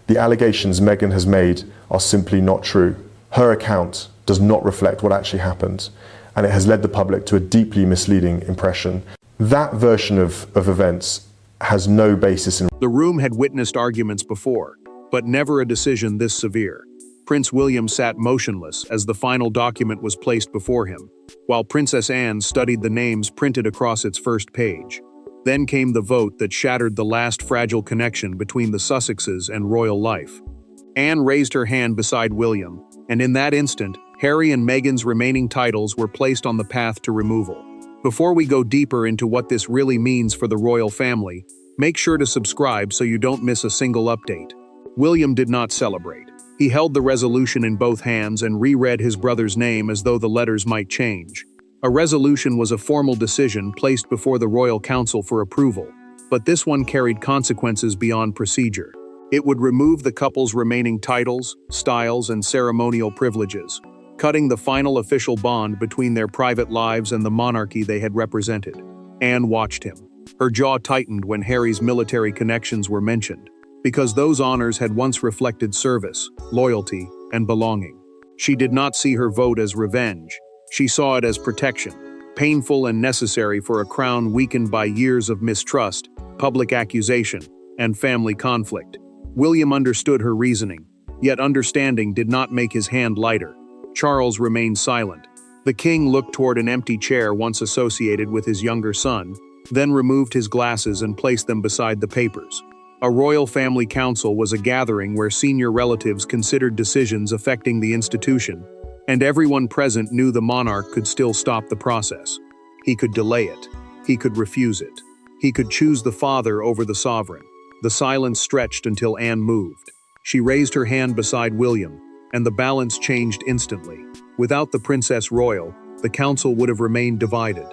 The allegations Meghan has made are simply not true. Her account does not reflect what actually happened, and it has led the public to a deeply misleading impression. That version of events has no basis in... The room had witnessed arguments before, but never a decision this severe. Prince William sat motionless as the final document was placed before him, while Princess Anne studied the names printed across its first page. Then came the vote that shattered the last fragile connection between the Sussexes and royal life. Anne raised her hand beside William, and in that instant, Harry and Meghan's remaining titles were placed on the path to removal. Before we go deeper into what this really means for the royal family, make sure to subscribe so you don't miss a single update. William did not celebrate. He held the resolution in both hands and reread his brother's name as though the letters might change. A resolution was a formal decision placed before the Royal Council for approval, but this one carried consequences beyond procedure. It would remove the couple's remaining titles, styles, and ceremonial privileges, cutting the final official bond between their private lives and the monarchy they had represented. Anne watched him. Her jaw tightened when Harry's military connections were mentioned, because those honors had once reflected service, loyalty, and belonging. She did not see her vote as revenge. She saw it as protection, painful and necessary for a crown weakened by years of mistrust, public accusation, and family conflict. William understood her reasoning, yet understanding did not make his hand lighter. Charles remained silent. The king looked toward an empty chair once associated with his younger son, then removed his glasses and placed them beside the papers. A royal family council was a gathering where senior relatives considered decisions affecting the institution, and everyone present knew the monarch could still stop the process. He could delay it. He could refuse it. He could choose the father over the sovereign. The silence stretched until Anne moved. She raised her hand beside William, and the balance changed instantly. Without the Princess Royal, the council would have remained divided.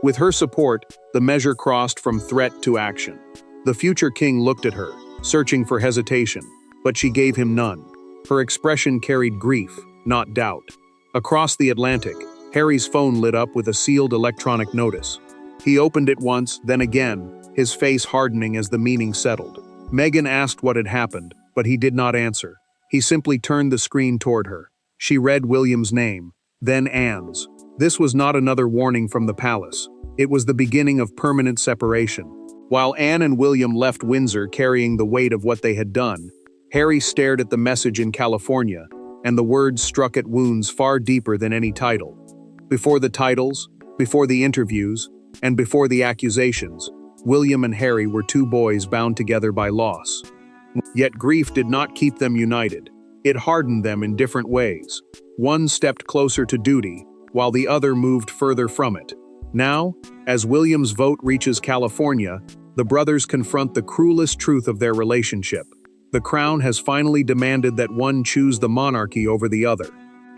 With her support, the measure crossed from threat to action. The future king looked at her, searching for hesitation, but she gave him none. Her expression carried grief, not doubt. Across the Atlantic, Harry's phone lit up with a sealed electronic notice. He opened it once, then again, his face hardening as the meaning settled. Meghan asked what had happened, but he did not answer. He simply turned the screen toward her. She read William's name, then Anne's. This was not another warning from the palace. It was the beginning of permanent separation. While Anne and William left Windsor carrying the weight of what they had done, Harry stared at the message in California, and the words struck at wounds far deeper than any title. Before the titles, before the interviews, and before the accusations, William and Harry were two boys bound together by loss. Yet grief did not keep them united. It hardened them in different ways. One stepped closer to duty, while the other moved further from it. Now, as William's vote reaches California, the brothers confront the cruelest truth of their relationship. The crown has finally demanded that one choose the monarchy over the other.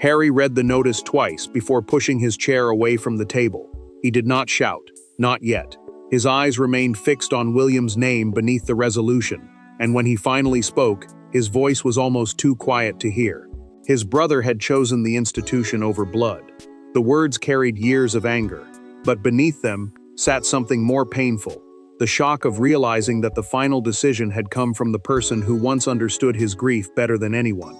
Harry read the notice twice before pushing his chair away from the table. He did not shout, not yet. His eyes remained fixed on William's name beneath the resolution, and when he finally spoke, his voice was almost too quiet to hear. His brother had chosen the institution over blood. The words carried years of anger, but beneath them sat something more painful. The shock of realizing that the final decision had come from the person who once understood his grief better than anyone.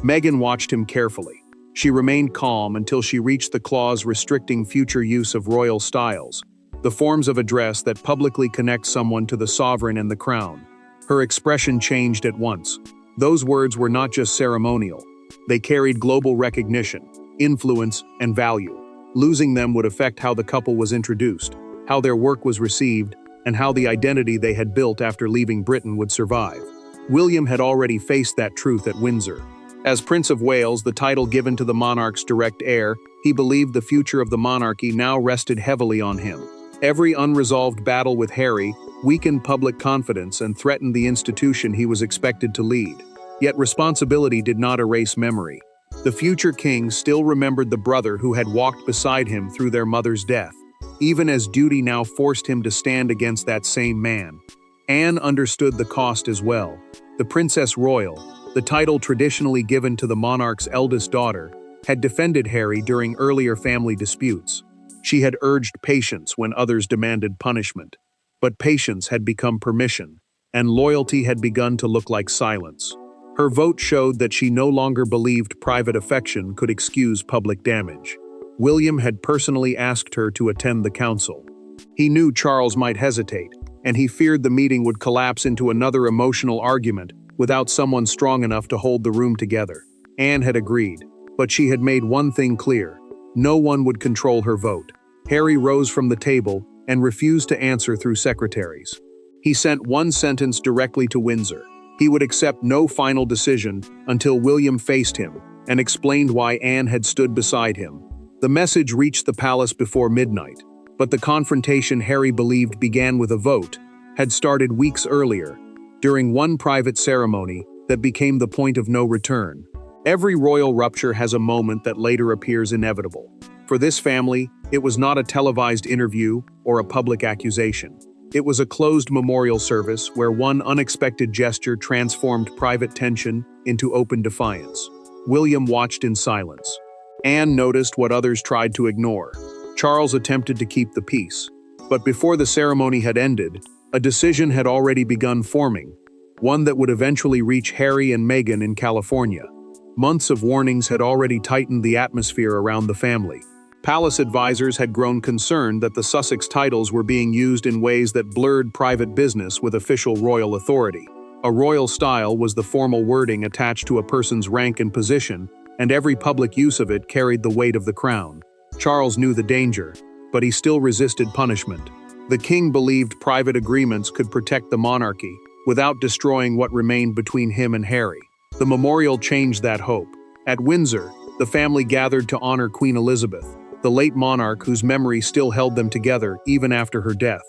Meghan watched him carefully. She remained calm until she reached the clause restricting future use of royal styles, the forms of address that publicly connect someone to the sovereign and the crown. Her expression changed at once. Those words were not just ceremonial. They carried global recognition, influence, and value. Losing them would affect how the couple was introduced, how their work was received, and how the identity they had built after leaving Britain would survive. William had already faced that truth at Windsor. As Prince of Wales, the title given to the monarch's direct heir, he believed the future of the monarchy now rested heavily on him. Every unresolved battle with Harry weakened public confidence and threatened the institution he was expected to lead. Yet responsibility did not erase memory. The future king still remembered the brother who had walked beside him through their mother's death, even as duty now forced him to stand against that same man. Anne understood the cost as well. The Princess Royal, the title traditionally given to the monarch's eldest daughter, had defended Harry during earlier family disputes. She had urged patience when others demanded punishment. But patience had become permission, and loyalty had begun to look like silence. Her vote showed that she no longer believed private affection could excuse public damage. William had personally asked her to attend the council. He knew Charles might hesitate, and he feared the meeting would collapse into another emotional argument without someone strong enough to hold the room together. Anne had agreed, but she had made one thing clear: no one would control her vote. Harry rose from the table and refused to answer through secretaries. He sent one sentence directly to Windsor. He would accept no final decision until William faced him and explained why Anne had stood beside him. The message reached the palace before midnight, but the confrontation Harry believed began with a vote had started weeks earlier, during one private ceremony that became the point of no return. Every royal rupture has a moment that later appears inevitable. For this family, it was not a televised interview or a public accusation. It was a closed memorial service where one unexpected gesture transformed private tension into open defiance. William watched in silence. Anne noticed what others tried to ignore. Charles attempted to keep the peace. But before the ceremony had ended, a decision had already begun forming, one that would eventually reach Harry and Meghan in California. Months of warnings had already tightened the atmosphere around the family. Palace advisors had grown concerned that the Sussex titles were being used in ways that blurred private business with official royal authority. A royal style was the formal wording attached to a person's rank and position, and every public use of it carried the weight of the crown. Charles knew the danger, but he still resisted punishment. The king believed private agreements could protect the monarchy without destroying what remained between him and Harry. The memorial changed that hope. At Windsor, the family gathered to honor Queen Elizabeth, the late monarch whose memory still held them together even after her death.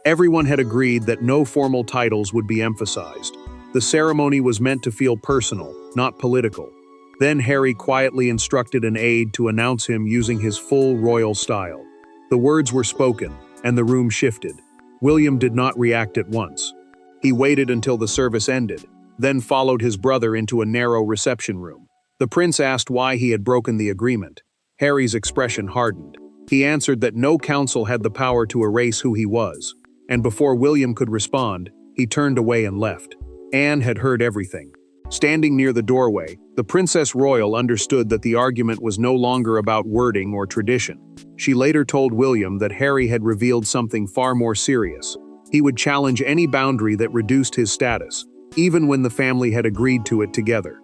Everyone had agreed that no formal titles would be emphasized. The ceremony was meant to feel personal, not political. Then Harry quietly instructed an aide to announce him using his full royal style. The words were spoken, and the room shifted. William did not react at once. He waited until the service ended, then followed his brother into a narrow reception room. The prince asked why he had broken the agreement. Harry's expression hardened. He answered that no council had the power to erase who he was, and before William could respond, he turned away and left. Anne had heard everything. Standing near the doorway, the Princess Royal understood that the argument was no longer about wording or tradition. She later told William that Harry had revealed something far more serious. He would challenge any boundary that reduced his status, even when the family had agreed to it together.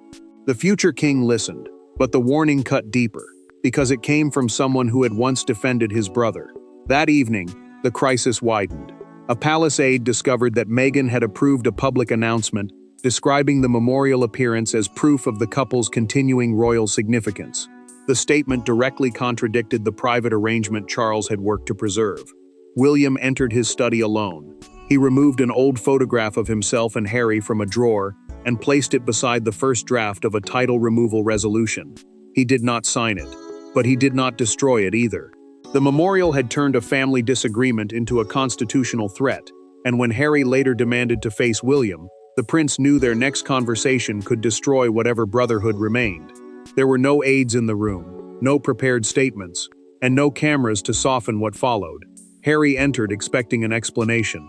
The future king listened, but the warning cut deeper, because it came from someone who had once defended his brother. That evening, the crisis widened. A palace aide discovered that Meghan had approved a public announcement describing the memorial appearance as proof of the couple's continuing royal significance. The statement directly contradicted the private arrangement Charles had worked to preserve. William entered his study alone. He removed an old photograph of himself and Harry from a drawer and placed it beside the first draft of a title removal resolution. He did not sign it, but he did not destroy it either. The memorial had turned a family disagreement into a constitutional threat, and when Harry later demanded to face William, the prince knew their next conversation could destroy whatever brotherhood remained. There were no aides in the room, no prepared statements, and no cameras to soften what followed. Harry entered expecting an explanation.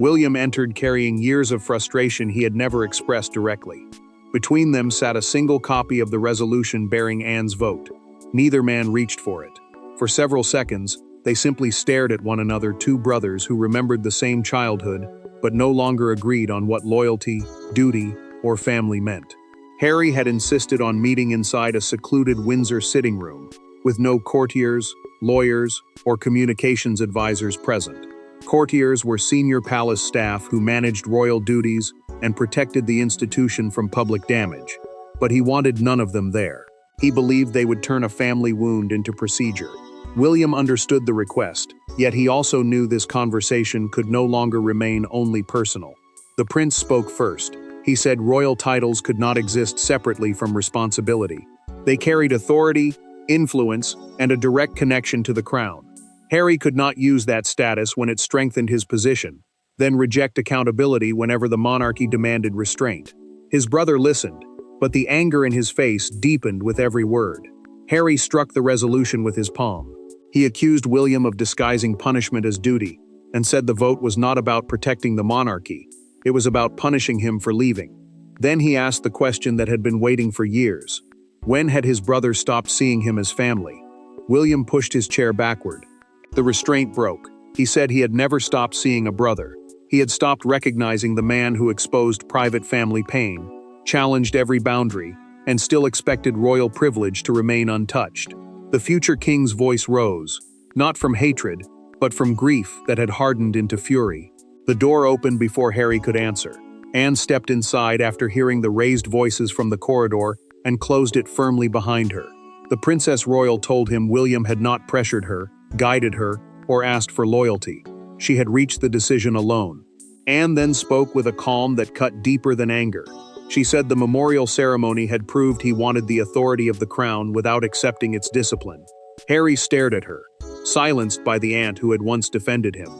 William entered carrying years of frustration he had never expressed directly. Between them sat a single copy of the resolution bearing Anne's vote. Neither man reached for it. For several seconds, they simply stared at one another, two brothers who remembered the same childhood, but no longer agreed on what loyalty, duty, or family meant. Harry had insisted on meeting inside a secluded Windsor sitting room, with no courtiers, lawyers, or communications advisors present. Courtiers were senior palace staff who managed royal duties and protected the institution from public damage, but he wanted none of them there. He believed they would turn a family wound into procedure. William understood the request, yet he also knew this conversation could no longer remain only personal. The prince spoke first. He said royal titles could not exist separately from responsibility. They carried authority, influence, and a direct connection to the crown. Harry could not use that status when it strengthened his position, then reject accountability whenever the monarchy demanded restraint. His brother listened, but the anger in his face deepened with every word. Harry struck the resolution with his palm. He accused William of disguising punishment as duty, and said the vote was not about protecting the monarchy, it was about punishing him for leaving. Then he asked the question that had been waiting for years. When had his brother stopped seeing him as family? William pushed his chair backward. The restraint broke. He said he had never stopped seeing a brother. He had stopped recognizing the man who exposed private family pain, challenged every boundary, and still expected royal privilege to remain untouched. The future king's voice rose, not from hatred, but from grief that had hardened into fury. The door opened before Harry could answer. Anne stepped inside after hearing the raised voices from the corridor and closed it firmly behind her. The Princess Royal told him William had not pressured her, guided her, or asked for loyalty. She had reached the decision alone. Anne then spoke with a calm that cut deeper than anger. She said the memorial ceremony had proved he wanted the authority of the crown without accepting its discipline. Harry stared at her, silenced by the aunt who had once defended him.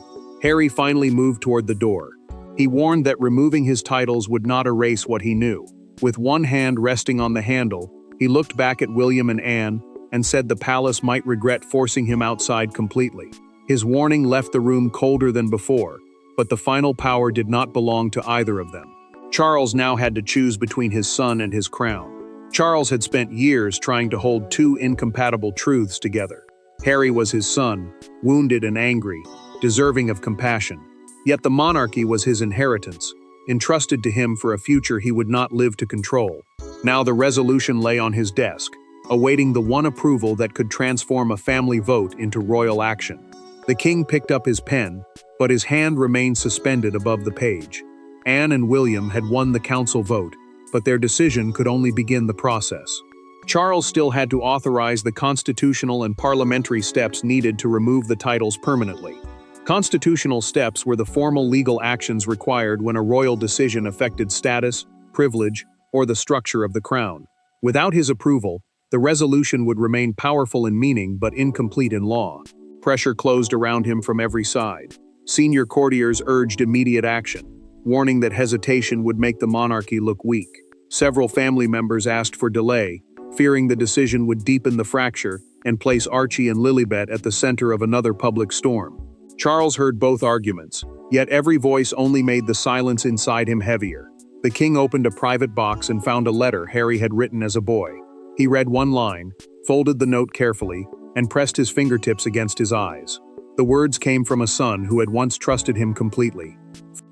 Harry finally moved toward the door. He warned that removing his titles would not erase what he knew. With one hand resting on the handle, he looked back at William and Anne and said the palace might regret forcing him outside completely. His warning left the room colder than before, but the final power did not belong to either of them. Charles now had to choose between his son and his crown. Charles had spent years trying to hold two incompatible truths together. Harry was his son, wounded and angry, deserving of compassion. Yet the monarchy was his inheritance, entrusted to him for a future he would not live to control. Now the resolution lay on his desk, awaiting the one approval that could transform a family vote into royal action. The king picked up his pen, but his hand remained suspended above the page. Anne and William had won the council vote, but their decision could only begin the process. Charles still had to authorize the constitutional and parliamentary steps needed to remove the titles permanently. Constitutional steps were the formal legal actions required when a royal decision affected status, privilege, or the structure of the crown. Without his approval, the resolution would remain powerful in meaning but incomplete in law. Pressure closed around him from every side. Senior courtiers urged immediate action, warning that hesitation would make the monarchy look weak. Several family members asked for delay, fearing the decision would deepen the fracture and place Archie and Lilibet at the center of another public storm. Charles heard both arguments, yet every voice only made the silence inside him heavier. The king opened a private box and found a letter Harry had written as a boy. He read one line, folded the note carefully, and pressed his fingertips against his eyes. The words came from a son who had once trusted him completely.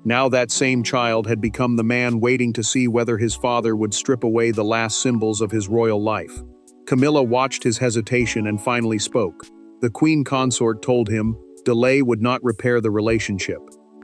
Now that same child had become the man waiting to see whether his father would strip away the last symbols of his royal life. Camilla watched his hesitation and finally spoke. The queen consort told him delay would not repair the relationship.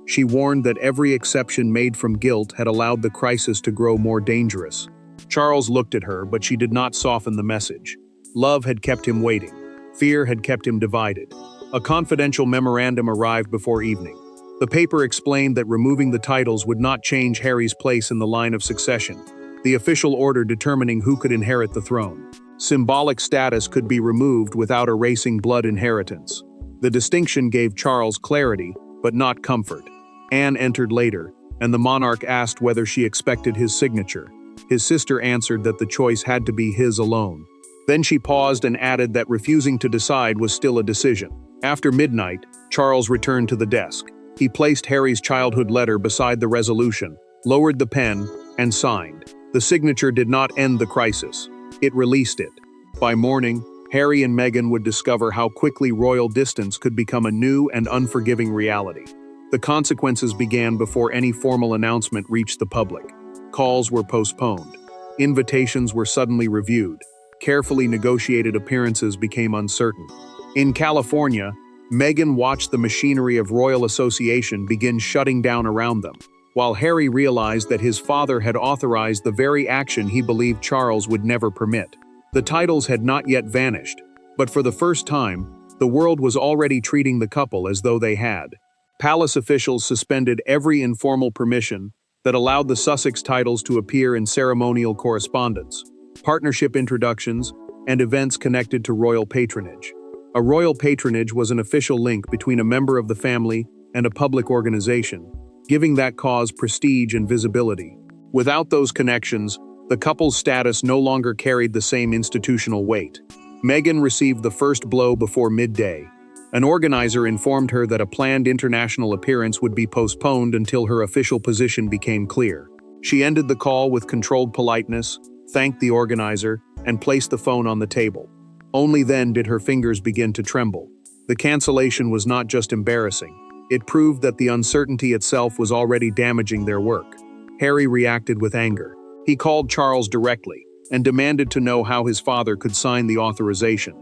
She warned that every exception made from guilt had allowed the crisis to grow more dangerous. Charles looked at her, but she did not soften the message. Love had kept him waiting. Fear had kept him divided. A confidential memorandum arrived before evening. The paper explained that removing the titles would not change Harry's place in the line of succession, the official order determining who could inherit the throne. Symbolic status could be removed without erasing blood inheritance. The distinction gave Charles clarity, but not comfort. Anne entered later, and the monarch asked whether she expected his signature. His sister answered that the choice had to be his alone. Then she paused and added that refusing to decide was still a decision. After midnight, Charles returned to the desk. He placed Harry's childhood letter beside the resolution, lowered the pen, and signed. The signature did not end the crisis. It released it. By morning, Harry and Meghan would discover how quickly royal distance could become a new and unforgiving reality. The consequences began before any formal announcement reached the public. Calls were postponed. Invitations were suddenly reviewed. Carefully negotiated appearances became uncertain. In California, Meghan watched the machinery of royal association begin shutting down around them, while Harry realized that his father had authorized the very action he believed Charles would never permit. The titles had not yet vanished, but for the first time, the world was already treating the couple as though they had. Palace officials suspended every informal permission that allowed the Sussex titles to appear in ceremonial correspondence, partnership introductions, and events connected to royal patronage. A royal patronage was an official link between a member of the family and a public organization, giving that cause prestige and visibility. Without those connections, the couple's status no longer carried the same institutional weight. Meghan received the first blow before midday. An organizer informed her that a planned international appearance would be postponed until her official position became clear. She ended the call with controlled politeness, thanked the organizer, and placed the phone on the table. Only then did her fingers begin to tremble. The cancellation was not just embarrassing. It proved that the uncertainty itself was already damaging their work. Harry reacted with anger. He called Charles directly and demanded to know how his father could sign the authorization.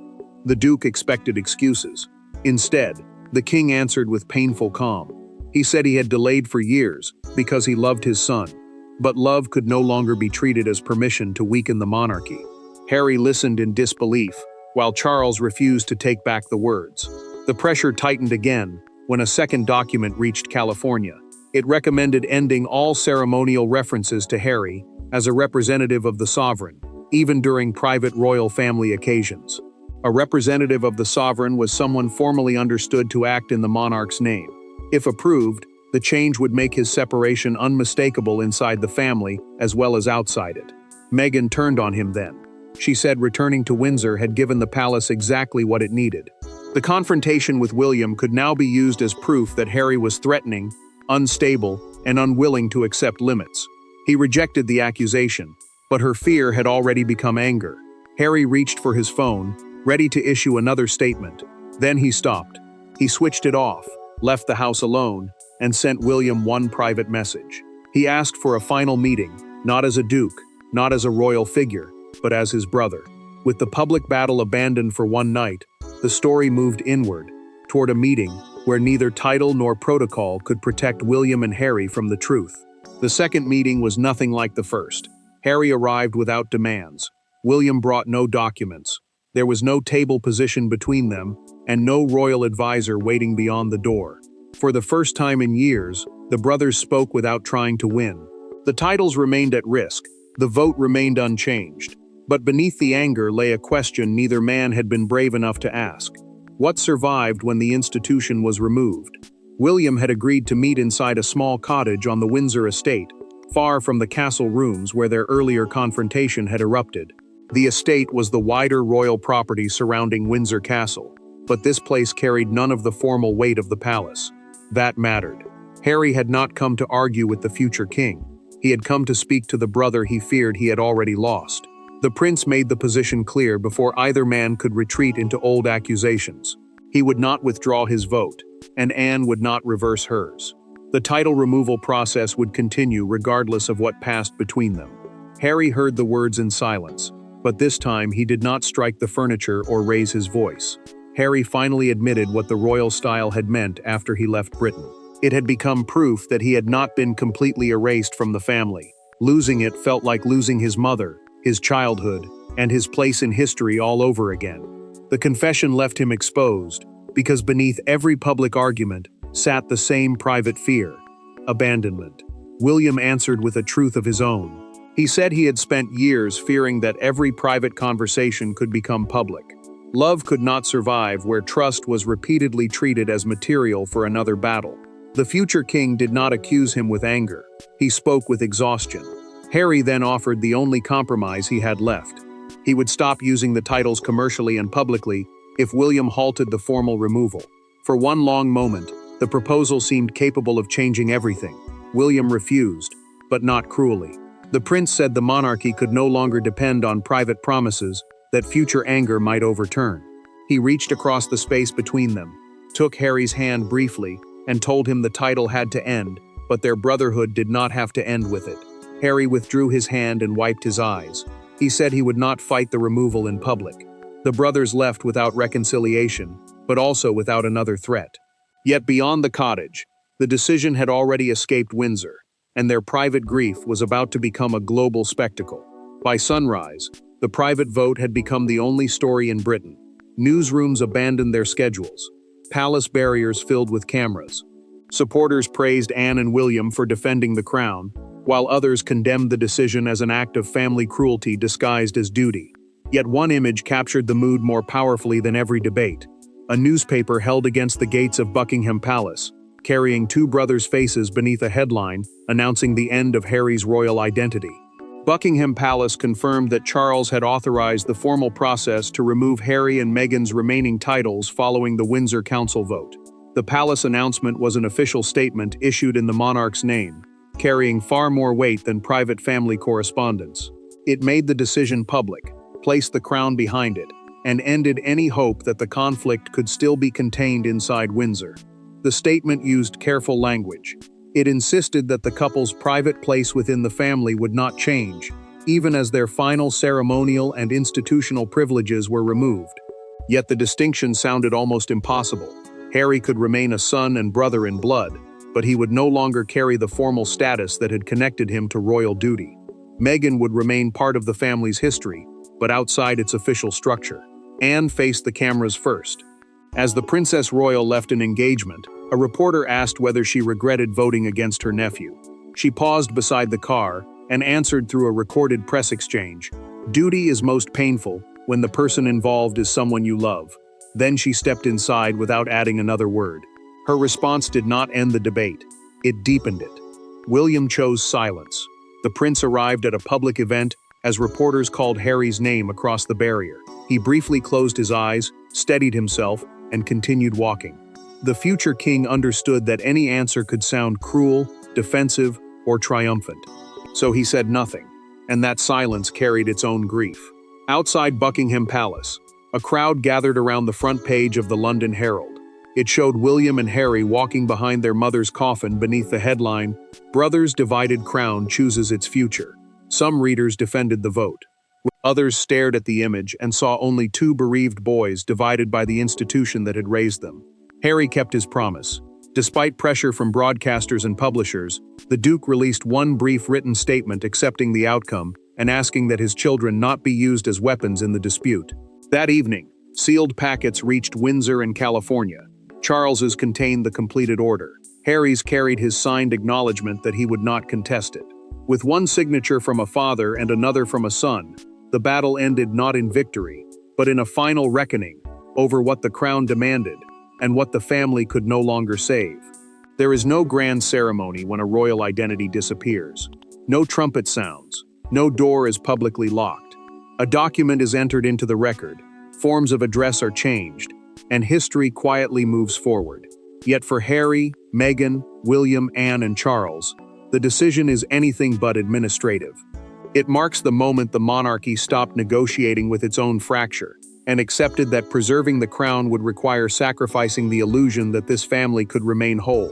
The Duke expected excuses. Instead, the king answered with painful calm. He said he had delayed for years because he loved his son. But love could no longer be treated as permission to weaken the monarchy. Harry listened in disbelief, while Charles refused to take back the words. The pressure tightened again when a second document reached California. It recommended ending all ceremonial references to Harry as a representative of the sovereign, even during private royal family occasions. A representative of the sovereign was someone formally understood to act in the monarch's name. If approved, the change would make his separation unmistakable inside the family as well as outside it. Meghan turned on him then. She said returning to Windsor had given the palace exactly what it needed. The confrontation with William could now be used as proof that Harry was threatening, unstable, and unwilling to accept limits. He rejected the accusation, but her fear had already become anger. Harry reached for his phone, ready to issue another statement. Then he stopped. He switched it off, left the house alone, and sent William one private message. He asked for a final meeting, not as a duke, not as a royal figure, but as his brother. With the public battle abandoned for one night, the story moved inward, toward a meeting where neither title nor protocol could protect William and Harry from the truth. The second meeting was nothing like the first. Harry arrived without demands. William brought no documents. There was no table position between them, and no royal advisor waiting beyond the door. For the first time in years, the brothers spoke without trying to win. The titles remained at risk. The vote remained unchanged. But beneath the anger lay a question neither man had been brave enough to ask. What survived when the institution was removed? William had agreed to meet inside a small cottage on the Windsor estate, far from the castle rooms where their earlier confrontation had erupted. The estate was the wider royal property surrounding Windsor Castle, but this place carried none of the formal weight of the palace. That mattered. Harry had not come to argue with the future king. He had come to speak to the brother he feared he had already lost. The prince made the position clear before either man could retreat into old accusations. He would not withdraw his vote, and Anne would not reverse hers. The title removal process would continue regardless of what passed between them. Harry heard the words in silence, but this time he did not strike the furniture or raise his voice. Harry finally admitted what the royal style had meant after he left Britain. It had become proof that he had not been completely erased from the family. Losing it felt like losing his mother, his childhood, and his place in history all over again. The confession left him exposed, because beneath every public argument sat the same private fear: abandonment. William answered with a truth of his own. He said he had spent years fearing that every private conversation could become public. Love could not survive where trust was repeatedly treated as material for another battle. The future king did not accuse him with anger. He spoke with exhaustion. Harry then offered the only compromise he had left. He would stop using the titles commercially and publicly if William halted the formal removal. For one long moment, the proposal seemed capable of changing everything. William refused, but not cruelly. The prince said the monarchy could no longer depend on private promises that future anger might overturn. He reached across the space between them, took Harry's hand briefly, and told him the title had to end, but their brotherhood did not have to end with it. Harry withdrew his hand and wiped his eyes. He said he would not fight the removal in public. The brothers left without reconciliation, but also without another threat. Yet beyond the cottage, the decision had already escaped Windsor, and their private grief was about to become a global spectacle. By sunrise, the private vote had become the only story in Britain. Newsrooms abandoned their schedules. Palace barriers filled with cameras. Supporters praised Anne and William for defending the crown, while others condemned the decision as an act of family cruelty disguised as duty. Yet one image captured the mood more powerfully than every debate. A newspaper held against the gates of Buckingham Palace, carrying two brothers' faces beneath a headline announcing the end of Harry's royal identity. Buckingham Palace confirmed that Charles had authorized the formal process to remove Harry and Meghan's remaining titles following the Windsor Council vote. The palace announcement was an official statement issued in the monarch's name, carrying far more weight than private family correspondence. It made the decision public, placed the crown behind it, and ended any hope that the conflict could still be contained inside Windsor. The statement used careful language. It insisted that the couple's private place within the family would not change, even as their final ceremonial and institutional privileges were removed. Yet the distinction sounded almost impossible. Harry could remain a son and brother in blood, but he would no longer carry the formal status that had connected him to royal duty. Meghan would remain part of the family's history, but outside its official structure. Anne faced the cameras first. As the Princess Royal left an engagement, a reporter asked whether she regretted voting against her nephew. She paused beside the car and answered through a recorded press exchange, "Duty is most painful when the person involved is someone you love." Then she stepped inside without adding another word. Her response did not end the debate. It deepened it. William chose silence. The prince arrived at a public event as reporters called Harry's name across the barrier. He briefly closed his eyes, steadied himself, and continued walking. The future king understood that any answer could sound cruel, defensive, or triumphant. So he said nothing, and that silence carried its own grief. Outside Buckingham Palace, a crowd gathered around the front page of the London Herald. It showed William and Harry walking behind their mother's coffin beneath the headline, "Brothers' Divided Crown Chooses Its Future." Some readers defended the vote. Others stared at the image and saw only two bereaved boys divided by the institution that had raised them. Harry kept his promise. Despite pressure from broadcasters and publishers, the Duke released one brief written statement accepting the outcome and asking that his children not be used as weapons in the dispute. That evening, sealed packets reached Windsor and California. Charles's contained the completed order. Harry's carried his signed acknowledgement that he would not contest it. With one signature from a father and another from a son, the battle ended not in victory, but in a final reckoning over what the crown demanded and what the family could no longer save. There is no grand ceremony when a royal identity disappears. No trumpet sounds. No door is publicly locked. A document is entered into the record, forms of address are changed, and history quietly moves forward. Yet for Harry, Meghan, William, Anne, and Charles, the decision is anything but administrative. It marks the moment the monarchy stopped negotiating with its own fracture and accepted that preserving the crown would require sacrificing the illusion that this family could remain whole.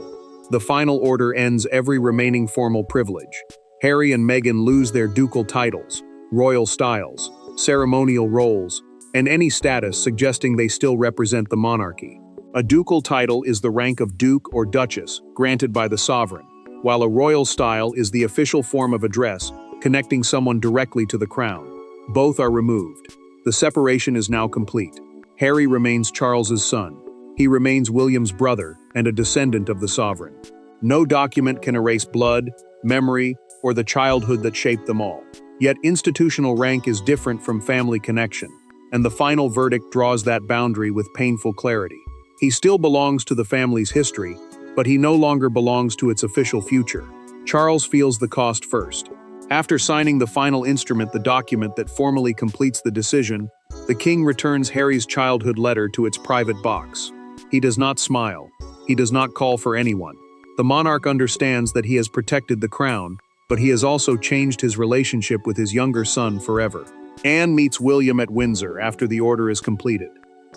The final order ends every remaining formal privilege. Harry and Meghan lose their ducal titles, royal styles, ceremonial roles, and any status suggesting they still represent the monarchy. A ducal title is the rank of duke or duchess granted by the sovereign, while a royal style is the official form of address connecting someone directly to the crown. Both are removed. The separation is now complete. Harry remains Charles's son. He remains William's brother and a descendant of the sovereign. No document can erase blood, memory, or the childhood that shaped them all. Yet institutional rank is different from family connection, and the final verdict draws that boundary with painful clarity. He still belongs to the family's history, but he no longer belongs to its official future. Charles feels the cost first. After signing the final instrument, the document that formally completes the decision, the king returns Harry's childhood letter to its private box. He does not smile. He does not call for anyone. The monarch understands that he has protected the crown, but he has also changed his relationship with his younger son forever. Anne meets William at Windsor after the order is completed.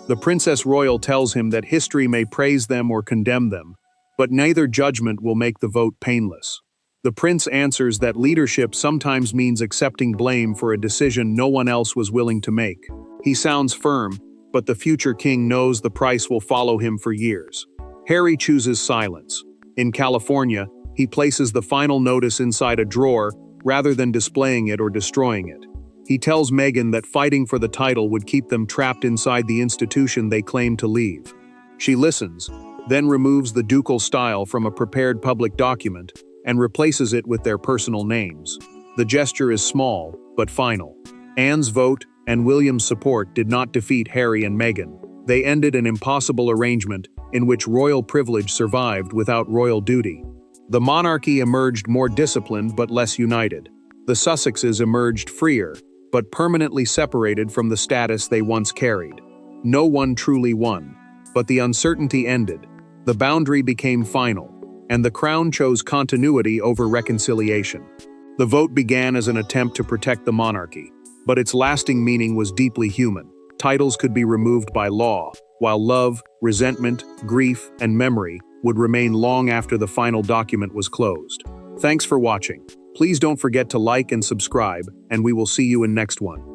The Princess Royal tells him that history may praise them or condemn them, but neither judgment will make the vote painless. The prince answers that leadership sometimes means accepting blame for a decision no one else was willing to make. He sounds firm, but the future king knows the price will follow him for years. Harry chooses silence. In California, he places the final notice inside a drawer rather than displaying it or destroying it. He tells Meghan that fighting for the title would keep them trapped inside the institution they claim to leave. She listens, then removes the ducal style from a prepared public document and replaces it with their personal names. The gesture is small, but final. Anne's vote and William's support did not defeat Harry and Meghan. They ended an impossible arrangement in which royal privilege survived without royal duty. The monarchy emerged more disciplined but less united. The Sussexes emerged freer, but permanently separated from the status they once carried. No one truly won, but the uncertainty ended. The boundary became final. and the Crown chose continuity over reconciliation. The vote began as an attempt to protect the monarchy, but its lasting meaning was deeply human. Titles could be removed by law, while love, resentment, grief, and memory would remain long after the final document was closed. Thanks for watching. Please don't forget to like and subscribe, and we will see you in next one.